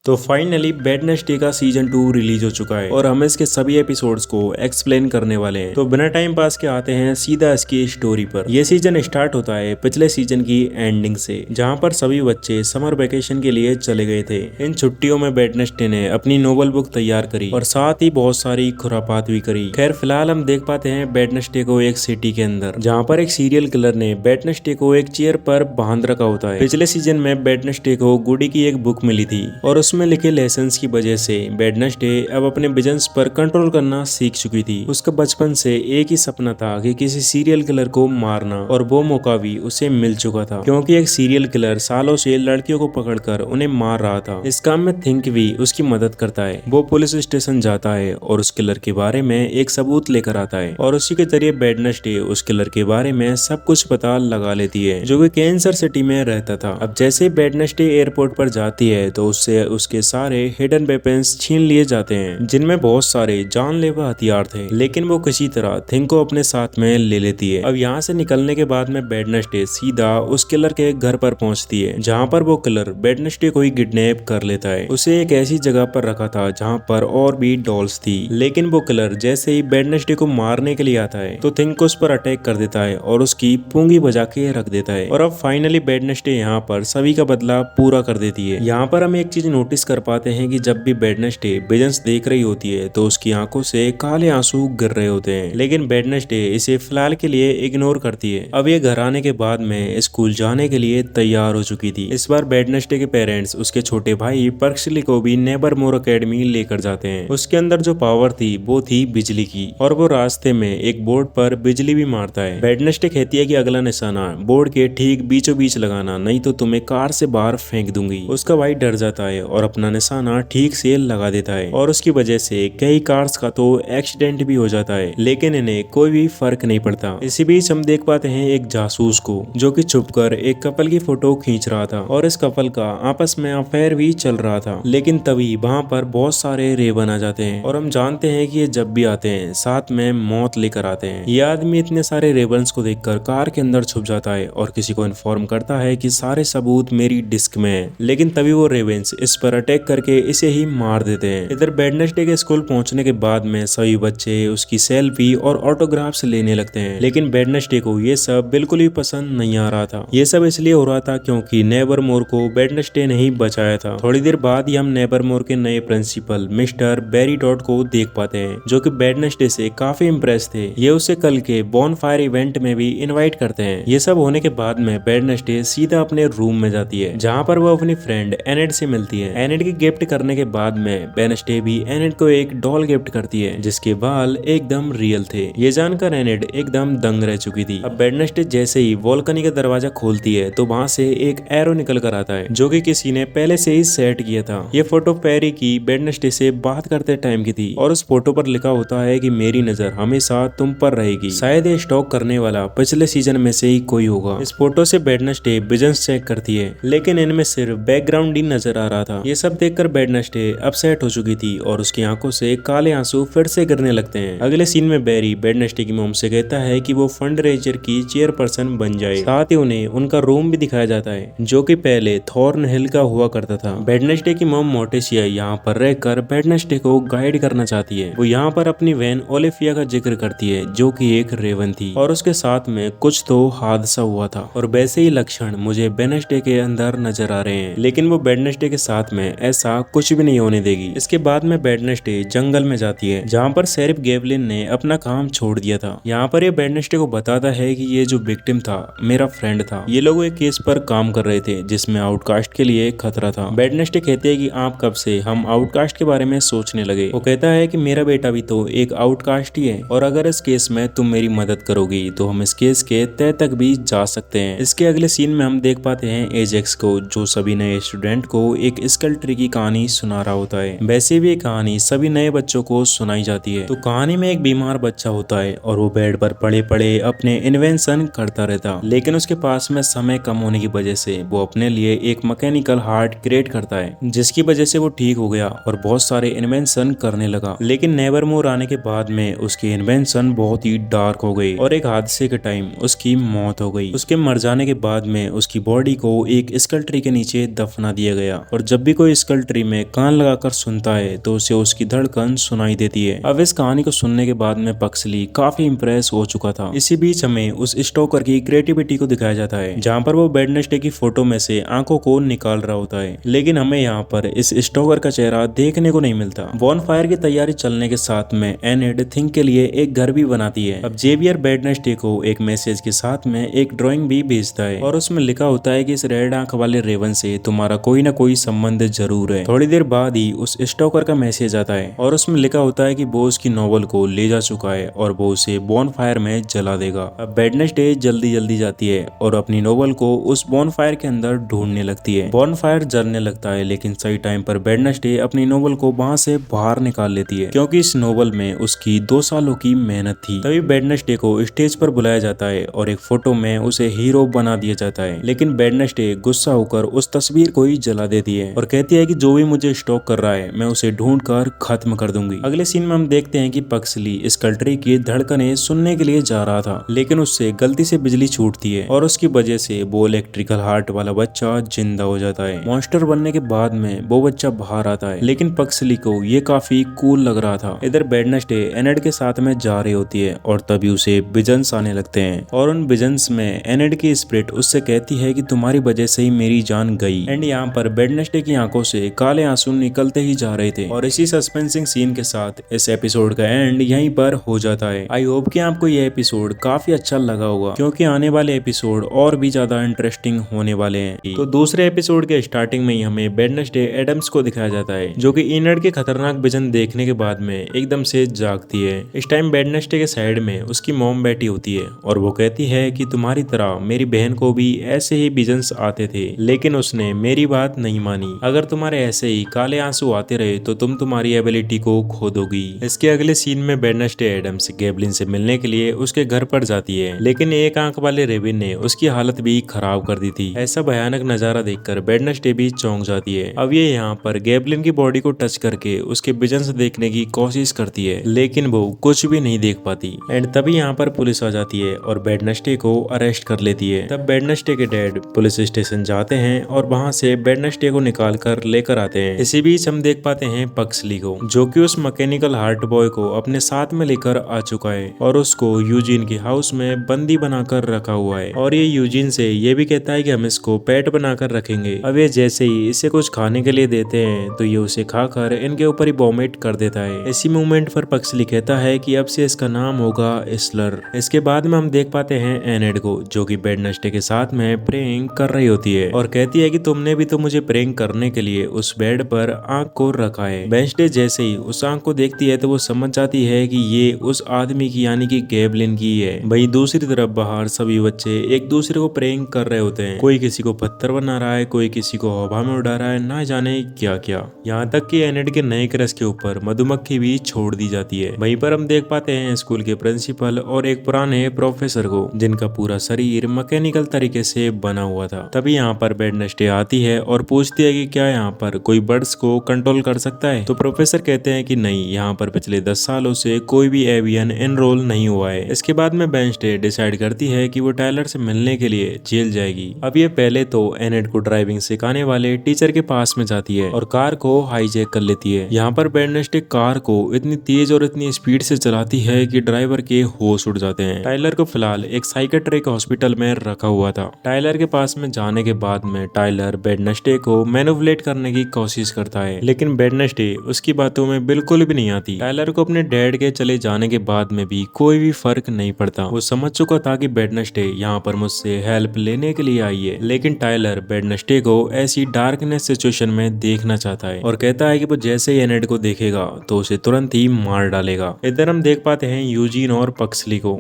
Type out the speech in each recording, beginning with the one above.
तो finally Wednesday का season 2 release हो चुका है और हम इसके सभी एपिसोड्स को एक्सप्लेन करने वाले हैं। तो बिना टाइम पास के आते हैं सीधा इसकी स्टोरी पर। यह सीजन स्टार्ट होता है पिछले सीजन की एंडिंग से, जहां पर सभी बच्चे समर वेकेशन के लिए चले गए थे। इन छुट्टियों में वेडनेसडे ने अपनी नोवेल बुक तैयार करी और साथ ही बहुत सारी खुरापात भी करी। खैर फिलहाल हम देख पाते हैं वेडनेसडे को एक सिटी के अंदर, जहाँ पर एक सीरियल किलर ने वेडनेसडे को एक चेयर पर बांध रखा होता है। पिछले सीजन में वेडनेसडे को गुडी की एक बुक मिली थी और उसमें लिखे लेसन्स की वजह से वेडनेसडे अब अपने विजन्स पर कंट्रोल करना सीख चुकी थी। उसका बचपन से एक ही सपना था कि किसी सीरियल किलर को मारना, और वो मौका भी उसे मिल चुका था क्योंकि एक सीरियल किलर सालों से लड़कियों को पकड़कर उन्हें मार रहा था। इस काम में थिंक भी उसकी मदद करता है। वो पुलिस स्टेशन जाता है और उस किलर के बारे में एक सबूत लेकर आता है और उसी के जरिए वेडनेसडे उस किलर के बारे में सब कुछ पता लगा लेती है, जो कि कैंसर सिटी में रहता था। अब जैसे ही वेडनेसडे एयरपोर्ट पर जाती है तो उससे उसके सारे हिडन वेपन्स छीन लिए जाते हैं, जिनमें बहुत सारे जानलेवा हथियार थे, लेकिन वो किसी तरह थिंक को अपने साथ में ले लेती है। अब यहाँ से निकलने के बाद में वेडनेसडे सीधा उस किलर के घर पर पहुंचती है, जहाँ पर वो किलर वेडनेसडे को ही किडनैप कर लेता है। उसे एक ऐसी जगह पर रखा था जहाँ पर और भी डॉल्स थी, लेकिन वो किलर जैसे ही वेडनेसडे को मारने के लिए आता है तो थिंक उस पर अटैक कर देता है और उसकी पूंगी बजा के रख देता है। और अब फाइनली वेडनेसडे यहाँ पर सभी का बदला पूरा कर देती है। यहाँ पर हम एक चीज नोटिस कर पाते हैं कि जब भी वेडनेसडे विजन्स देख रही होती है तो उसकी आंखों से काले आंसू गिर रहे होते हैं, लेकिन वेडनेसडे इसे फिलहाल के लिए इग्नोर करती है। अब ये घर आने के बाद में स्कूल जाने के लिए तैयार हो चुकी थी। इस बार वेडनेसडे के पेरेंट्स उसके छोटे भाई पर्क्सली को भी नेवरमोर एकेडमी लेकर जाते हैं। उसके अंदर जो पावर थी वो थी बिजली की, और वो रास्ते में एक बोर्ड पर बिजली भी मारता है। वेडनेसडे कहती है कि अगला निशाना बोर्ड के ठीक बीचों बीच लगाना, नहीं तो तुम्हें कार से बाहर फेंक दूंगी। उसका भाई डर जाता है और अपना निशाना ठीक से लगा देता है, और उसकी वजह से कई कार्स का तो एक्सीडेंट भी हो जाता है, लेकिन इन्हें कोई भी फर्क नहीं पड़ता। इसी बीच हम देख पाते हैं एक जासूस को, जो कि छुपकर एक कपल की फोटो खींच रहा था, और इस कपल का आपस में अफेयर भी चल रहा था। लेकिन तभी वहाँ पर बहुत सारे रेवन आ जाते हैं, और हम जानते हैं कि ये जब भी आते हैं साथ में मौत लेकर आते हैं। ये आदमी इतने सारे रेवन्स को देखकर कार के अंदर छुप जाता है और किसी को इन्फॉर्म करता है कि सारे सबूत मेरी डिस्क में है, लेकिन तभी वो रेवेंस इस पर अटैक करके इसे ही मार देते हैं। इधर वेडनेसडे के स्कूल पहुंचने के बाद में सभी बच्चे उसकी सेल्फी और ऑटोग्राफ्स लेने लगते हैं, लेकिन वेडनेसडे को ये सब बिल्कुल भी पसंद नहीं आ रहा था। ये सब इसलिए हो रहा था क्योंकि नेवरमोर को वेडनेसडे ने ही बचाया था। थोड़ी देर बाद ही हम नेवरमोर के नए प्रिंसिपल मिस्टर बेरी डॉट को देख पाते हैं, जो कि वेडनेसडे से काफी इम्प्रेस थे। ये उसे कल के बॉनफायर इवेंट में भी इन्वाइट करते हैं। ये सब होने के बाद में वेडनेसडे सीधा अपने रूम में जाती है, जहाँ पर वो अपनी फ्रेंड एनेड से मिलती है। एनेड की गिफ्ट करने के बाद में वेडनेसडे भी एनेड को एक डॉल गिफ्ट करती है, जिसके बाल एकदम रियल थे। ये जानकर एनेड एकदम दंग रह चुकी थी। अब वेडनेसडे जैसे ही वोल्कनी का दरवाजा खोलती है तो वहाँ से एक एरो निकल कर आता है, जो कि किसी ने पहले से ही सेट किया था। ये फोटो पेरी की वेडनेसडे से बात करते टाइम की थी, और उस फोटो पर लिखा होता है कि मेरी नजर हमेशा तुम पर रहेगी। शायद ये स्टॉक करने वाला पिछले सीजन में से ही कोई होगा। इस फोटो से वेडनेसडे विजन्स चेक करती है, लेकिन इनमें सिर्फ बैकग्राउंड ही नजर आ रहा था। ये सब देखकर वेडनेसडे अपसेट हो चुकी थी और उसकी आंखों से काले आंसू फिर से गिरने लगते हैं। अगले सीन में बेरी वेडनेसडे की मॉम से कहता है कि वो फंड रेजर की चेयरपर्सन बन जाए। साथ ही उन्हें उनका रूम भी दिखाया जाता है, जो कि पहले थॉर्न हिल का हुआ करता था। वेडनेसडे की मॉम मोर्टिसिया यहाँ पर रहकर वेडनेसडे को गाइड करना चाहती है। वो यहाँ पर अपनी वैन ओलिफिया का जिक्र करती है, जो कि एक रेवन थी, और उसके साथ में कुछ तो हादसा हुआ था, और वैसे ही लक्षण मुझे वेडनेसडे के अंदर नजर आ रहे हैं। लेकिन वो वेडनेसडे के साथ में ऐसा कुछ भी नहीं होने देगी। इसके बाद में वेडनेसडे जंगल में जाती है, जहाँ पर शेरिफ गेवलिन ने अपना काम छोड़ दिया था। यहाँ पर ये वेडनेसडे को बताता है कि ये जो विक्टिम था मेरा फ्रेंड था। ये लोग एक केस पर काम कर रहे थे जिसमें आउटकास्ट के लिए खतरा था। वेडनेसडे कहते हैं कि आप कब से हम आउटकास्ट के बारे में सोचने लगे। वो कहता है कि मेरा बेटा भी तो एक आउटकास्ट ही है, और अगर इस केस में तुम मेरी मदद करोगी तो हम इस केस के तह तक भी जा सकते हैं। इसके अगले सीन में हम देख पाते हैं एजेक्स को, जो सभी नए स्टूडेंट को एक स्कल ट्री की कहानी सुना रहा होता है। वैसे भी ये कहानी सभी नए बच्चों को सुनाई जाती है। तो कहानी में एक बीमार बच्चा होता है और वो बेड पर पड़े पड़े अपने इन्वेंशन करता रहता, लेकिन उसके पास में समय कम होने की वजह से वो अपने लिए एक मैकेनिकल हार्ट क्रिएट करता है, जिसकी वजह से वो ठीक हो गया और बहुत सारे इन्वेंशन करने लगा। लेकिन नेवरमोर आने के बाद में उसके इन्वेंशन बहुत ही डार्क हो गई और एक हादसे के टाइम उसकी मौत हो गई। उसके मर जाने के बाद में उसकी बॉडी को एक स्कल ट्री के नीचे दफना दिया गया, और जब भी कोई स्कल ट्री में कान लगाकर सुनता है तो उसे उसकी धड़कन सुनाई देती है। अब इस कहानी को सुनने के बाद में पक्सली काफी इंप्रेस हो चुका था। इसी बीच हमें उस स्टोकर की क्रिएटिविटी को दिखाया जाता है, जहाँ पर वो वेडनेसडे की फोटो में से आंखों को निकाल रहा होता है। लेकिन हमें यहाँ पर इस स्टोकर का चेहरा देखने को नहीं मिलता। बॉनफायर की तैयारी चलने के साथ में एनेड थिंक के लिए एक घर भी बनाती है। अब जेवियर वेडनेसडे को एक मैसेज के साथ में एक ड्राइंग भी भेजता है और उसमें लिखा होता है कि इस रेड आंख वाले रेवन से तुम्हारा कोई ना कोई संबंध जरूर है। थोड़ी देर बाद ही उस स्टोकर का मैसेज आता है और उसमें लिखा होता है कि वो उसकी नॉवल को ले जा चुका है और वो उसे बॉनफायर में जला देगा। अब वेडनेसडे जल्दी जल्दी जाती है और अपनी नॉवल को उस बॉनफायर के अंदर ढूंढने लगती है। बॉनफायर जलने लगता है, लेकिन सही टाइम पर वेडनेसडे अपनी नॉवल को वहां से बाहर निकाल लेती है, क्योंकि इस नॉवल में उसकी 2 सालों की मेहनत थी। तभी वेडनेसडे को स्टेज पर बुलाया जाता है और एक फोटो में उसे हीरो बना दिया जाता है। लेकिन वेडनेसडे गुस्सा होकर उस तस्वीर को ही जला देती है और कहती है कि जो भी मुझे स्टॉक कर रहा है मैं उसे ढूंढ कर खत्म कर दूंगी। अगले सीन में हम देखते हैं कि पक्सली इस कल्ट्री की धड़कनें सुनने के लिए जा रहा था, लेकिन उससे गलती से बिजली छूटती है और उसकी वजह से वो इलेक्ट्रिकल हार्ट वाला बच्चा जिंदा हो जाता है। मॉन्स्टर बनने के बाद में वो बच्चा बाहर आता है, लेकिन पक्सली को ये काफी कूल लग रहा था। इधर वेडनेसडे एनेड के साथ में जा रही होती है और तभी उसे विजन्स आने लगते हैं और उन विजन्स में एनेड की स्पिरिट उससे कहती है कि तुम्हारी वजह से ही मेरी जान गई। एंड यहाँ पर वेडनेसडे की आंखों से काले आंसू निकलते ही जा रहे थे और इसी सस्पेंसिंग सीन के साथ इस एपिसोड का एंड यहीं पर हो जाता है। आई होप कि आपको यह एपिसोड काफी अच्छा लगा होगा, क्योंकि आने वाले एपिसोड और भी ज्यादा इंटरेस्टिंग होने वाले हैं। तो दूसरे एपिसोड के स्टार्टिंग में ही हमें वेडनेसडे एडम्स को दिखाया जाता है, जो कि एनेड के खतरनाक विजन देखने के बाद में एकदम से जागती है। इस टाइम वेडनेसडे के साइड में उसकी मॉम बैठी होती है और वो कहती है कि तुम्हारी तरह मेरी बहन को भी ऐसे ही विजन्स आते थे, लेकिन उसने मेरी बात नहीं मानी। अगर तुम्हारे ऐसे ही काले आंसू आते रहे तो तुम तुम्हारी एबिलिटी को खो दोगी। इसके अगले सीन में वेडनेसडे एडम्स गैब्लिन से मिलने के लिए उसके घर पर जाती है, लेकिन एक आंख वाले रेविन ने उसकी हालत भी खराब कर दी थी। ऐसा भयानक नजारा देखकर वेडनेसडे भी चौंक जाती है। अब ये यहाँ पर गैब्लिन की बॉडी को टच करके उसके विजन्स देखने की कोशिश करती है, लेकिन वो कुछ भी नहीं देख पाती। एंड तभी यहाँ पर पुलिस आ जाती है और वेडनेसडे को अरेस्ट कर लेती है। तब वेडनेसडे के डैड पुलिस स्टेशन जाते हैं और वहाँ से वेडनेसडे को निकाल कर लेकर आते हैं। इसी बीच हम देख पाते हैं पक्सली को, जो कि उस मैकेनिकल हार्ट बॉय को अपने साथ में लेकर आ चुका है और उसको यूजीन के हाउस में बंदी बनाकर रखा हुआ है और ये यूजीन से ये भी कहता है कि हम इसको पेट बनाकर रखेंगे। अब ये जैसे ही इसे कुछ खाने के लिए देते हैं तो ये उसे खाकर इनके ऊपर ही वॉमिट कर देता है। इसी मोमेंट पर पक्सली कहता है कि अब से इसका नाम होगा स्लर। इसके बाद में हम देख पाते हैं एनेड को, जो कि वेडनेसडे के साथ में प्रेइंग कर रही होती है और कहती है कि तुमने भी तो मुझे प्रेइंग करने के लिए उस बेड पर आंख को रखा है। वेडनेसडे जैसे ही उस आंख को देखती है तो वो समझ जाती है कि ये उस आदमी की यानी कि गैब्लिन की है। वहीं दूसरी तरफ बाहर सभी बच्चे एक दूसरे को प्रेइंग कर रहे होते हैं। कोई किसी को पत्थर बना रहा है, कोई किसी को हवा में उड़ा रहा है, ना जाने क्या क्या। यहाँ तक कि एनेड के नए क्रश के ऊपर मधुमक्खी भी छोड़ दी जाती है। वहीं पर हम देख पाते हैं स्कूल के प्रिंसिपल और एक पुराने प्रोफेसर को, जिनका पूरा शरीर मैकेनिकल तरीके से बना हुआ था। तभी यहाँ पर वेडनेसडे आती है और पूछती है कि क्या यहाँ पर कोई बर्ड्स को कंट्रोल कर सकता है। तो प्रोफेसर कहते हैं कि नहीं, यहाँ पर पिछले 10 सालों से कोई भी एवियन एनरोल नहीं हुआ है। इसके बाद में वेडनेसडे डिसाइड करती है कि वो टाइलर से मिलने के लिए जेल जाएगी। अब ये पहले तो एनेड को ड्राइविंग सिखाने वाले टीचर के पास में जाती है और कार को हाईजैक कर लेती है। यहाँ पर वेडनेसडे कार को इतनी तेज और इतनी स्पीड से चलाती है कि ड्राइवर के होश उड़ जाते हैं। टाइलर को फिलहाल एक साइकेट्रिक हॉस्पिटल में रखा हुआ था। टाइलर के पास में जाने के बाद में टाइलर वेडनेसडे को मैनिपुलेट करने की कोशिश करता है, लेकिन वेडनेसडे उसकी बातों में बिल्कुल भी नहीं आती। टाइलर को अपने डैड के चले जाने के बाद में भी कोई भी फर्क नहीं पड़ता। वो समझ चुका था कि वेडनेसडे यहाँ पर मुझसे हेल्प लेने के लिए आई है, लेकिन टाइलर वेडनेसडे को ऐसी डार्कनेस सिचुएशन में देखना चाहता है और कहता है कि वो जैसे ही एनेड को देखेगा तो उसे तुरंत ही मार डालेगा। इधर हम देख पाते हैं यूजीन और पक्सली को,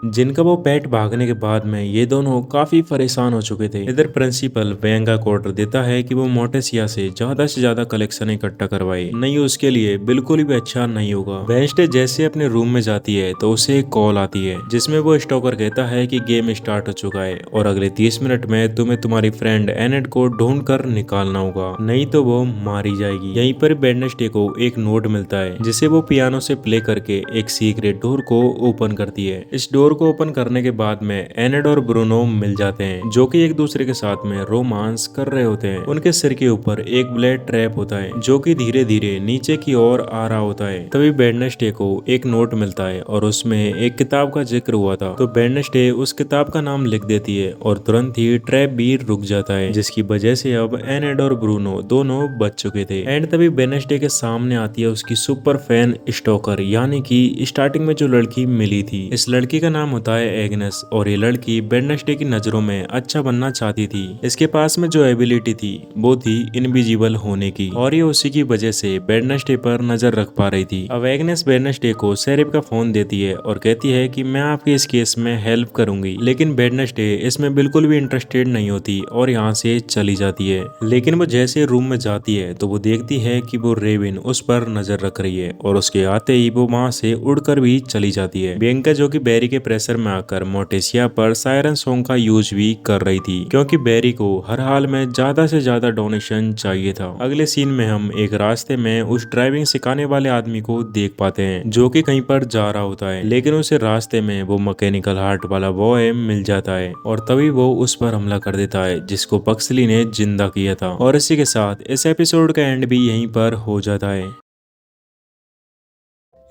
जिनका वो पेट भागने के बाद में ये दोनों काफी परेशान हो चुके थे। इधर प्रिंसिपल वेंगा को ऑर्डर देता है कि वो मोटेसिया से ज्यादा कलेक्शन इकट्ठा करवाए, नहीं उसके लिए बिल्कुल भी अच्छा नहीं होगा। वेडनेसडे जैसे अपने रूम में जाती है तो उसे एक कॉल आती है, जिसमें वो स्टोकर कहता है कि गेम स्टार्ट हो चुका है और अगले 30 मिनट में तुम्हें तुम्हारी फ्रेंड एनेड को ढूंढ कर निकालना होगा, नहीं तो वो मारी जाएगी। यहीं पर वेडनेसडे को एक नोट मिलता है, जिसे वो पियानो से प्ले करके एक सीक्रेट डोर को ओपन करती है। इस डोर डोर को ओपन करने के बाद में एनेड और ब्रूनो मिल जाते हैं, जो कि एक दूसरे के साथ में रोमांस कर रहे होते हैं। उनके सिर के ऊपर एक ब्लेड ट्रैप होता है जो कि धीरे धीरे नीचे की ओर आ रहा होता है। तभी वेडनेसडे को एक नोट मिलता है और उसमें एक किताब का जिक्र हुआ था। तो वेडनेसडे उस किताब का नाम लिख देती है और तुरंत ही ट्रैप भी रुक जाता है, जिसकी वजह से अब एनेड और ब्रूनो दोनों बच चुके थे। एंड तभी वेडनेसडे के सामने आती है उसकी सुपर फैन स्टॉकर, यानी कि स्टार्टिंग में जो लड़की मिली थी। इस लड़की का नाम होता है एग्नेस और ये लड़की वेडनेसडे की नजरों में अच्छा बनना चाहती थी। इसके पास में जो एबिलिटी थी वो थी इनविजिबल होने की, और ये उसी की वजह से वेडनेसडे पर नजर रख पा रही थी। अब एग्नेस वेडनेसडे को शेरिफ का फोन देती है और कहती है कि मैं आपके इस केस में हेल्प करूंगी, लेकिन वेडनेसडे इसमें बिल्कुल भी इंटरेस्टेड नहीं होती और यहाँ से चली जाती है। लेकिन वो जैसे रूम में जाती है तो वो देखती है कि वो रेविन उस पर नजर रख रही है और उसके आते ही वो वहाँ से उड़कर भी चली जाती है। बियंका जो कि बैरी के प्रेशर में आकर मोर्टेसिया पर सायरन सॉन्ग का यूज भी कर रही थी, क्योंकि बैरी को हर हाल में ज्यादा से ज्यादा डोनेशन चाहिए था। अगले सीन में हम एक रास्ते में उस ड्राइविंग सिखाने वाले आदमी को देख पाते हैं जो कि कहीं पर जा रहा होता है, लेकिन उसे रास्ते में वो मैकेनिकल हार्ट वाला बॉय मिल जाता है और तभी वो उस पर हमला कर देता है जिसको पक्सली ने जिंदा किया था। और इसी के साथ इस एपिसोड का एंड भी यहीं पर हो जाता है।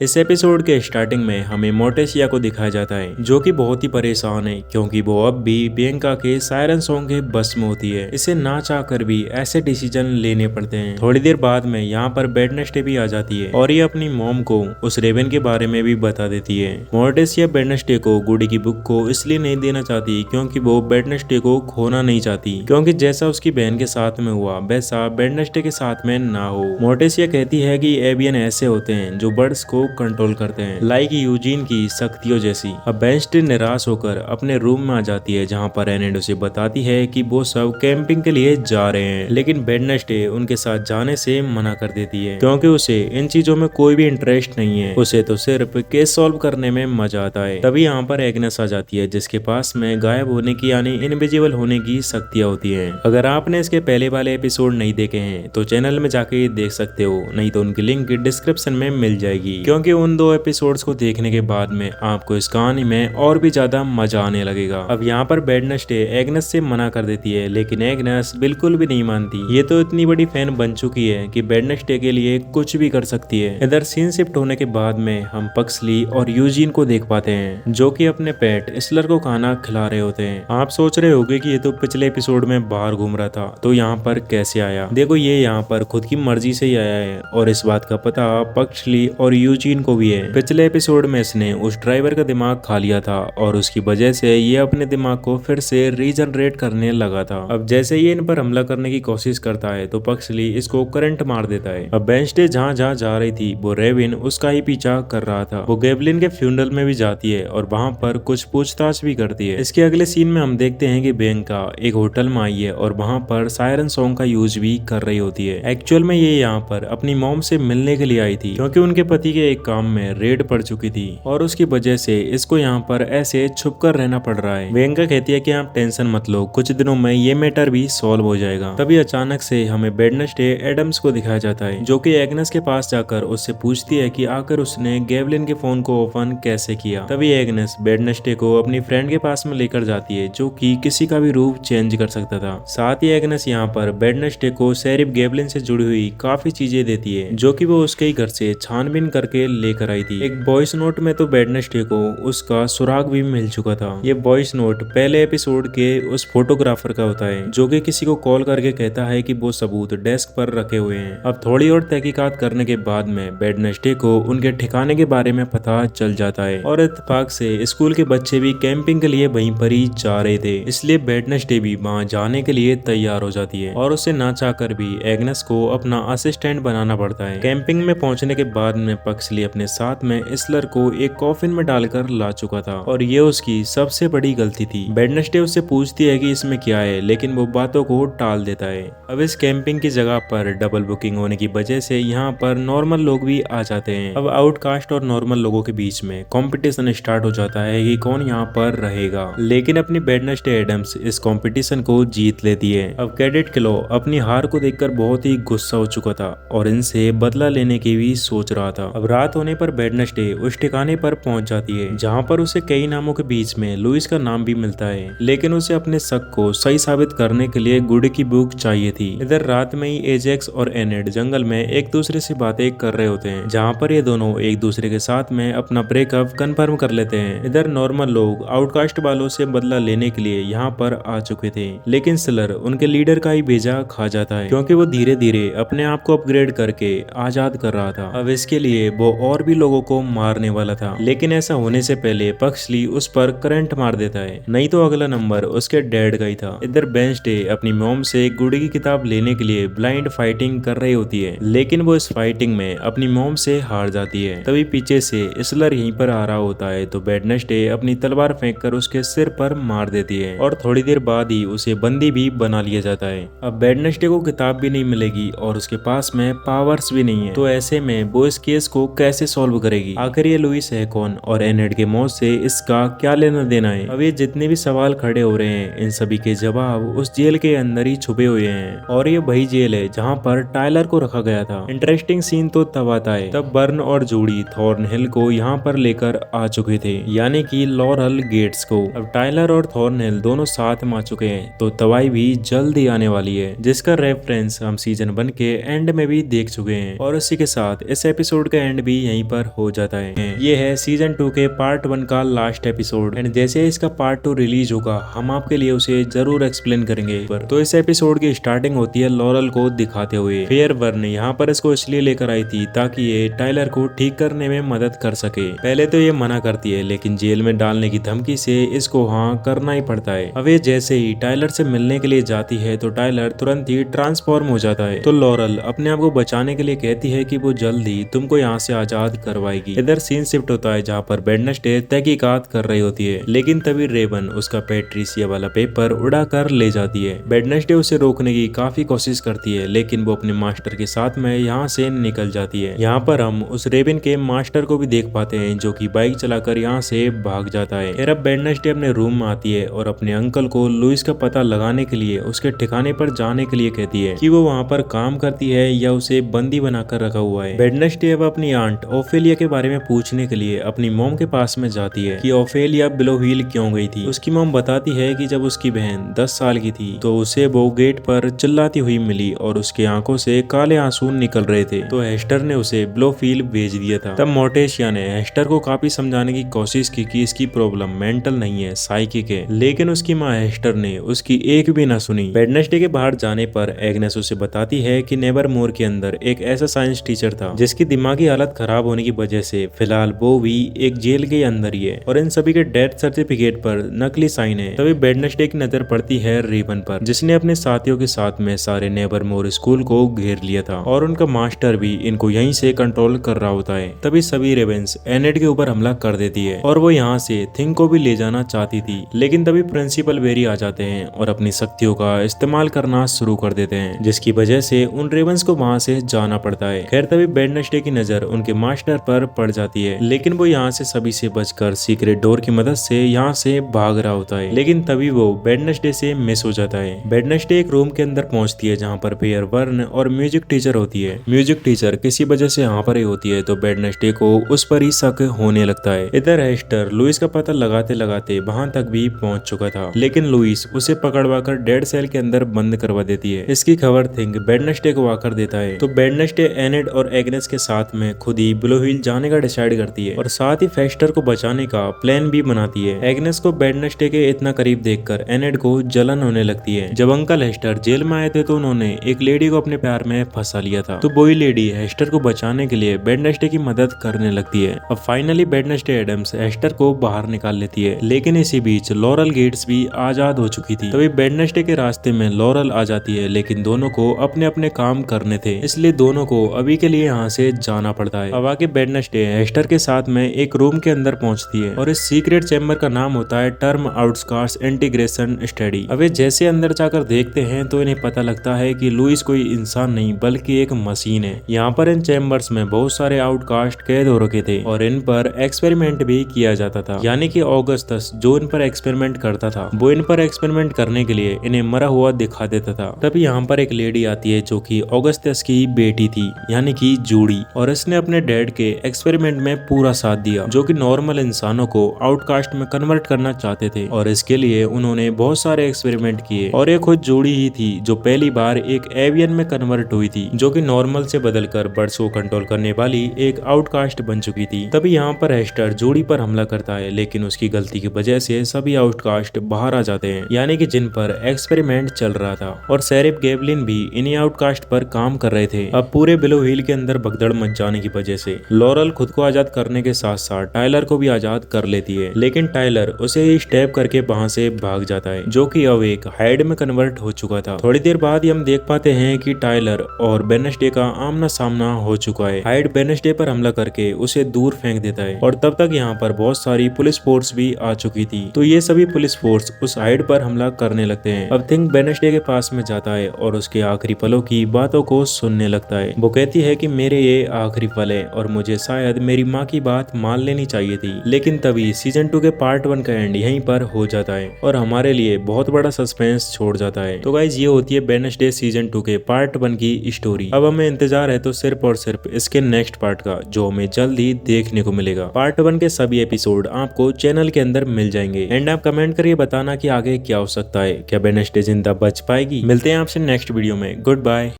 इस एपिसोड के स्टार्टिंग में हमें मोर्टेसिया को दिखाया जाता है जो कि बहुत ही परेशान है, क्योंकि वो अब भी बियंका के सायरन सॉन्ग के बस में होती है। इसे ना चाहकर भी ऐसे डिसीजन लेने पड़ते हैं। थोड़ी देर बाद में यहाँ पर वेडनेसडे भी आ जाती है और ये अपनी मॉम को उस रेवन के बारे में भी बता देती है। मोर्टेसिया वेडनेसडे को गुडी की बुक को इसलिए नहीं देना चाहती क्योंकि वो वेडनेसडे को खोना नहीं चाहती, क्योंकि जैसा उसकी बहन के साथ में हुआ वैसा वेडनेसडे के साथ में ना हो। मोर्टेसिया कहती है कि एवियन ऐसे होते हैं जो बर्ड्स को कंट्रोल करते हैं, लाइक यूजीन की शक्तियों जैसी। अब वेडनेसडे निराश होकर अपने रूम में आ जाती है जहाँ पर एनेड उसे बताती है कि वो सब कैंपिंग के लिए जा रहे हैं, लेकिन वेडनेसडे उनके साथ जाने से मना कर देती है क्योंकि उसे इन चीजों में कोई भी इंटरेस्ट नहीं है। उसे तो सिर्फ केस सॉल्व करने में मजा आता है। तभी यहाँ पर एग्नेस आ जाती है जिसके पास में गायब होने की यानी इनविजिबल होने की शक्तियाँ होती है। अगर आपने इसके पहले वाले एपिसोड नहीं देखे हैं तो चैनल में जाके देख सकते हो, नहीं तो उनकी लिंक डिस्क्रिप्शन में मिल जाएगी, क्योंकि उन दो एपिसोड्स को देखने के बाद में आपको इस कहानी में और भी ज्यादा मजा आने लगेगा। अब यहाँ पर वेडनेसडे एग्नेस से मना कर देती है, लेकिन एग्नेस बिल्कुल भी नहीं मानती। ये तो इतनी बड़ी फैन बन चुकी है कि वेडनेसडे के लिए कुछ भी कर सकती है। इधर सीन शिफ्ट होने के बाद में हम पक्सली और यूजीन को देख पाते हैं जो कि अपने पेट स्लर को खाना खिला रहे होते हैं। आप सोच रहे होंगे कि ये तो पिछले एपिसोड में बाहर घूम रहा था, तो यहाँ पर कैसे आया? देखो, ये यहाँ पर खुद की मर्जी से ही आया है और इस बात का पता पक्सली और यूजीन को भी है। पिछले एपिसोड में इसने उस ड्राइवर का दिमाग खा लिया था और उसकी वजह से ये अपने दिमाग को फिर से रीजनरेट करने लगा था। अब जैसे ये इन पर हमला करने की कोशिश करता है तो पक्सली इसको करंट मार देता है। अब वेडनेसडे जहाँ जहाँ जा रही थी वो रेविन उसका ही पीछा कर रहा था। वो गेवलिन के फ्यूनरल में भी जाती है और वहाँ पर कुछ पूछताछ भी करती है। इसके अगले सीन में हम देखते हैं कि बियंका एक होटल में आई है और वहाँ पर सायरन सॉन्ग का यूज भी कर रही होती है। एक्चुअल में ये यहाँ पर अपनी मॉम से मिलने के लिए आई थी क्योंकि उनके पति के एक काम में रेड पड़ चुकी थी और उसकी वजह से इसको यहाँ पर ऐसे छुपकर रहना पड़ रहा है। बियंका कहती है कि आप टेंशन मत लो, कुछ दिनों में ये मैटर भी सॉल्व हो जाएगा। तभी अचानक से हमें वेडनेसडे एडम्स को दिखाया जाता है जो कि एग्नेस के पास जाकर उससे पूछती है कि आखिर उसने गेवलिन के फोन को ओपन कैसे किया। तभी एग्नेस वेडनेसडे को अपनी फ्रेंड के पास में लेकर जाती है जो कि किसी का भी रूप चेंज कर सकता था। साथ ही एग्नेस यहाँ पर वेडनेसडे को शेरिफ गेवलिन से जुड़ी हुई काफी चीजें देती है जो कि वो उसके ही घर से छानबीन करके लेकर आई थी। एक वॉइस नोट में तो वेडनेसडे को उसका सुराग भी मिल चुका था। ये वॉइस नोट पहले एपिसोड के उस फोटोग्राफर का होता है जो कि किसी को कॉल करके कहता है कि वो सबूत डेस्क पर रखे हुए हैं। अब थोड़ी और तहकीकात करने के बाद में वेडनेसडे को उनके ठिकाने के बारे में पता चल जाता है और इत्तेफाक से स्कूल के बच्चे भी कैंपिंग के लिए वहीं पर ही जा रहे थे, इसलिए वेडनेसडे भी वहाँ जाने के लिए तैयार हो जाती है और उसे ना चाहकर भी एग्नेस को अपना असिस्टेंट बनाना पड़ता है। कैंपिंग में पहुंचने के बाद में पक्सली अपने साथ में स्लर को एक कॉफिन में डालकर ला चुका था और ये उसकी सबसे बड़ी गलती थी। वेडनेसडे उससे पूछती है कि इसमें क्या है, लेकिन वो बातों को टाल देता है। अब इस कैंपिंग की जगह पर डबल बुकिंग होने की वजह से यहाँ पर नॉर्मल लोग भी आ जाते हैं। अब आउटकास्ट और नॉर्मल लोगों के बीच में कंपटीशन स्टार्ट हो जाता है कि कौन यहाँ पर रहेगा, लेकिन अपनी वेडनेसडे एडम्स इस कंपटीशन को जीत लेती है। अब कैडेट क्लो अपनी हार को देखकर बहुत ही गुस्सा हो चुका था और इनसे बदला लेने की भी सोच रहा था। अब रात होने पर वेडनेसडे उस ठिकाने पर पहुंच जाती है जहाँ पर उसे कई नामों के बीच में लुइस का नाम भी मिलता है, लेकिन उसे अपने शक को सही साबित करने के लिए गुड की बुक चाहिए थी। इधर रात में ही एजेक्स और एनेड जंगल में एक दूसरे से बातें कर रहे होते हैं, जहाँ पर ये दोनों एक दूसरे के साथ में अपना ब्रेकअप कंफर्म कर लेते हैं। इधर नॉर्मल लोग आउटकास्ट वालों से बदला लेने के लिए यहाँ पर आ चुके थे, लेकिन सिलर उनके लीडर का ही भेजा खा जाता है, क्योंकि वो धीरे धीरे अपने आप को अपग्रेड करके आजाद कर रहा था। अब इसके लिए वो और भी लोगों को मारने वाला था, लेकिन ऐसा होने से पहले पक्सली उस पर करंट मार देता है, नहीं तो अगला नंबर उसके डैड का ही था। इधर वेडनेसडे अपनी मॉम से गुड की किताब लेने के लिए ब्लाइंड फाइटिंग कर रही होती है, लेकिन वो इस फाइटिंग में अपनी मॉम से हार जाती है। तभी पीछे से स्लर यहीं पर आ रहा होता है, तो वेडनेसडे अपनी तलवार फेंककर उसके सिर पर मार देती है और थोड़ी देर बाद ही उसे बंदी भी बना लिया जाता है। अब वेडनेसडे को किताब भी नहीं मिलेगी और उसके पास में पावर्स भी नहीं है, तो ऐसे में वो इस केस को कैसे सॉल्व करेगी? आखिर ये लुइस है कौन और एनेड के मौत से इसका क्या लेना देना है? अब ये जितने भी सवाल खड़े हो रहे हैं, इन सभी के जवाब उस जेल के अंदर ही छुपे हुए हैं, और ये वही जेल है जहाँ पर टाइलर को रखा गया था। इंटरेस्टिंग सीन तो तब आता है तब बर्न और जूडी थॉर्नहिल को यहाँ पर लेकर आ चुके थे, यानी कि लॉरल गेट्स को। अब टाइलर और थॉर्नहिल दोनों साथ में आ चुके हैं, तो तबाही भी जल्द ही आने वाली है, जिसका रेफरेंस हम सीजन 1 के एंड में भी देख चुके हैं। और इसी के साथ इस एपिसोड का एंड भी यहीं पर हो जाता है। ये है सीजन 2 के पार्ट 1 का लास्ट एपिसोड, एंड जैसे इसका पार्ट 2 रिलीज होगा हम आपके लिए उसे जरूर एक्सप्लेन करेंगे। तो इस एपिसोड की स्टार्टिंग होती है लॉरल को दिखाते हुए। फेयरबर्न यहाँ पर इसको इसलिए लेकर आई थी ताकि ये टाइलर को ठीक करने में मदद कर सके। पहले तो ये मना करती है, लेकिन जेल में डालने की धमकी से इसको हाँ करना ही पड़ता है। अब ये जैसे ही टाइलर से मिलने के लिए जाती है तो टाइलर तुरंत ही ट्रांसफॉर्म हो जाता है, तो लॉरल अपने आप को बचाने के लिए कहती है कि वो जल्द ही तुमको यहाँ से आजाद करवाएगी। इधर सीन शिफ्ट होता है जहाँ पर वेडनेसडे तहकीकात कर रही होती है, लेकिन तभी रेवन उसका पैट्रिसिया वाला पेपर उड़ा कर ले जाती है। वेडनेसडे उसे रोकने की काफी कोशिश करती है, लेकिन वो अपने मास्टर के साथ में यहाँ से निकल जाती है। यहाँ पर हम उस रेवन के मास्टर को भी देख पाते हैं जो कि बाइक चलाकर यहाँ से भाग जाता है। फिर अब वेडनेसडे अपने रूम में आती है और अपने अंकल को लुइस का पता लगाने के लिए उसके ठिकाने पर जाने के लिए कहती है कि वो वहाँ पर काम करती है या उसे बंदी बनाकर रखा हुआ है। वेडनेसडे अब अपनी आंट ओफेलिया के बारे में पूछने के लिए अपनी मॉम के पास में जाती है कि ओफेलिया बिलोहील क्यों गई थी। उसकी मॉम बताती है कि जब उसकी बहन 10 साल की थी तो उसे वो गेट पर चिल्लाती हुई मिली और उसकी आंखों से काले आंसू निकल रहे थे, तो हेस्टर ने उसे बिलोहील भेज दिया था। तब मोर्टेशिया ने हेस्टर को काफी समझाने की कोशिश की कि इसकी प्रॉब्लम मेंटल नहीं है, साइकिक है, लेकिन उसकी माँ हेस्टर ने उसकी एक भी ना सुनी। वेडनेसडे के बाहर जाने पर एग्नेस उसे बताती है कि नेवरमोर के अंदर एक ऐसा साइंस टीचर था जिसकी दिमागी हालत खराब होने की वजह से फिलहाल वो भी एक जेल के अंदर ही है, और इन सभी के डेथ सर्टिफिकेट पर नकली साइन है। तभी वेडनेसडे की नजर पड़ती है रेवन पर, जिसने अपने साथियों के साथ में सारे नेवरमोर स्कूल को घेर लिया था, और उनका मास्टर भी इनको यहीं से कंट्रोल कर रहा होता है। तभी सभी रेवेंस एनेड के ऊपर हमला कर देती है और वो यहाँ से थिंग को भी ले जाना चाहती थी, लेकिन तभी प्रिंसिपल वेरी आ जाते हैं और अपनी शक्तियों का इस्तेमाल करना शुरू कर देते हैं, जिसकी वजह से उन रेवेंस को वहाँ से जाना पड़ता है। खैर तभी वेडनेसडे की नजर उनके मास्टर पर पड़ जाती है, लेकिन वो यहाँ से सभी से बचकर सीक्रेट डोर की मदद से यहाँ से भाग रहा होता है, लेकिन तभी वो वेडनेसडे से मिस हो जाता है। वेडनेसडे एक रूम के अंदर पहुंचती है जहाँ पर फेयरबर्न और म्यूजिक टीचर होती है। म्यूजिक टीचर किसी वजह से यहाँ पर ही होती है, तो वेडनेसडे को उस पर ही शक होने लगता है। इधर हेस्टर लुइस का पता लगाते लगाते वहां तक भी पहुंच चुका था, लेकिन लुइस उसे पकड़वाकर डेड सेल के अंदर बंद करवा देती है। इसकी खबर थिंग वेडनेसडे को आकर देता है, तो वेडनेसडे एनेड और एग्नेस के साथ में खुद ही बिलोहील जाने का डिसाइड करती है और साथ ही फेस्टर को बचाने का प्लान भी बनाती है। एग्नेस को वेडनेसडे के इतना करीब देखकर एनेड को जलन होने लगती है। जब अंकल हेस्टर जेल में आए थे तो उन्होंने एक लेडी को अपने प्यार में फंसा लिया था, तो वही लेडी हेस्टर को बचाने के लिए वेडनेसडे की मदद करने लगती है। अब फाइनली वेडनेसडे एडम्स हेस्टर को बाहर निकाल लेती है, लेकिन इसी बीच लॉरल गेट्स भी आजाद हो चुकी थी। तभी वेडनेसडे के रास्ते में लॉरल आ जाती है, लेकिन दोनों को अपने अपने काम करने थे, इसलिए दोनों को अभी के लिए यहाँ से जाना पड़ता है। अब आगे वेडनेसडे हेस्टर के साथ में एक रूम के अंदर पहुंचती है और इस सीक्रेट चैम्बर का नाम होता है टर्म आउटस्कार्स इंटीग्रेशन स्टडी। अब जैसे अंदर जाकर देखते हैं तो इन्हें पता लगता है कि लुइस कोई इंसान नहीं बल्कि एक मशीन है। यहाँ पर इन चैम्बर्स में बहुत सारे आउटकास्ट कैद हो रखे थे और इन पर एक्सपेरिमेंट भी किया जाता था, यानी कि ऑगस्टस जो इन पर एक्सपेरिमेंट करता था वो इन पर एक्सपेरिमेंट करने के लिए इन्हें मरा हुआ दिखा देता था। तभी यहाँ पर एक लेडी आती है जो कि ऑगस्टस की बेटी थी, यानी कि जूडी, और इसने अपने अपने डैड के एक्सपेरिमेंट में पूरा साथ दिया, जो कि नॉर्मल इंसानों को आउटकास्ट में कन्वर्ट करना चाहते थे। और इसके लिए उन्होंने बहुत सारे एक्सपेरिमेंट किए और एक खुद जोड़ी ही थी जो पहली बार एक एवियन में कन्वर्ट हुई थी, जो कि नॉर्मल से बदलकर बर्ड्स को कंट्रोल करने वाली एक आउटकास्ट बन चुकी थी। तभी यहाँ पर हेस्टर जोड़ी पर हमला करता है, लेकिन उसकी गलती की वजह से सभी आउटकास्ट बाहर आ जाते हैं, यानी कि जिन पर एक्सपेरिमेंट चल रहा था। और शेरिफ गेवलिन भी इन्हीं आउटकास्ट पर काम कर रहे थे। अब पूरे बिलो हिल के अंदर भगदड़ मच जाने की वजह से लॉरल खुद को आजाद करने के साथ साथ टाइलर को भी आजाद कर लेती है, लेकिन टाइलर उसे ही स्टैब करके वहां से भाग जाता है, जो कि अब एक हाइड में कन्वर्ट हो चुका था। थोड़ी देर बाद ही हम देख पाते हैं कि टाइलर और वेडनेसडे का आमना सामना हो चुका है। हाइड वेडनेसडे पर हमला करके उसे दूर फेंक देता है और तब तक यहाँ पर बहुत सारी पुलिस फोर्स भी आ चुकी थी। तो ये सभी पुलिस फोर्स उस हाइड पर हमला करने लगते हैं। अब थिंक वेडनेसडे के पास में जाता है और उसके आखिरी पलों की बातों को सुनने लगता है। वो कहती है कि मेरे ये आखिरी पल है और मुझे शायद मेरी माँ की बात मान लेनी चाहिए थी। लेकिन तभी सीजन 2 के पार्ट 1 का एंड यहीं पर हो जाता है और हमारे लिए बहुत बड़ा सस्पेंस छोड़ जाता है। तो गाइज ये होती है वेडनेसडे सीजन 2 के पार्ट 1 की स्टोरी। अब हमें इंतजार है तो सिर्फ और सिर्फ इसके नेक्स्ट पार्ट का, जो हमें जल्द ही देखने को मिलेगा। पार्ट 1 के सभी एपिसोड आपको चैनल के अंदर मिल जाएंगे। एंड आप कमेंट करके बताना कि आगे क्या हो सकता है। क्या वेडनेसडे जिंदा बच पाएगी? मिलते हैं आपसे नेक्स्ट वीडियो में। Good bye.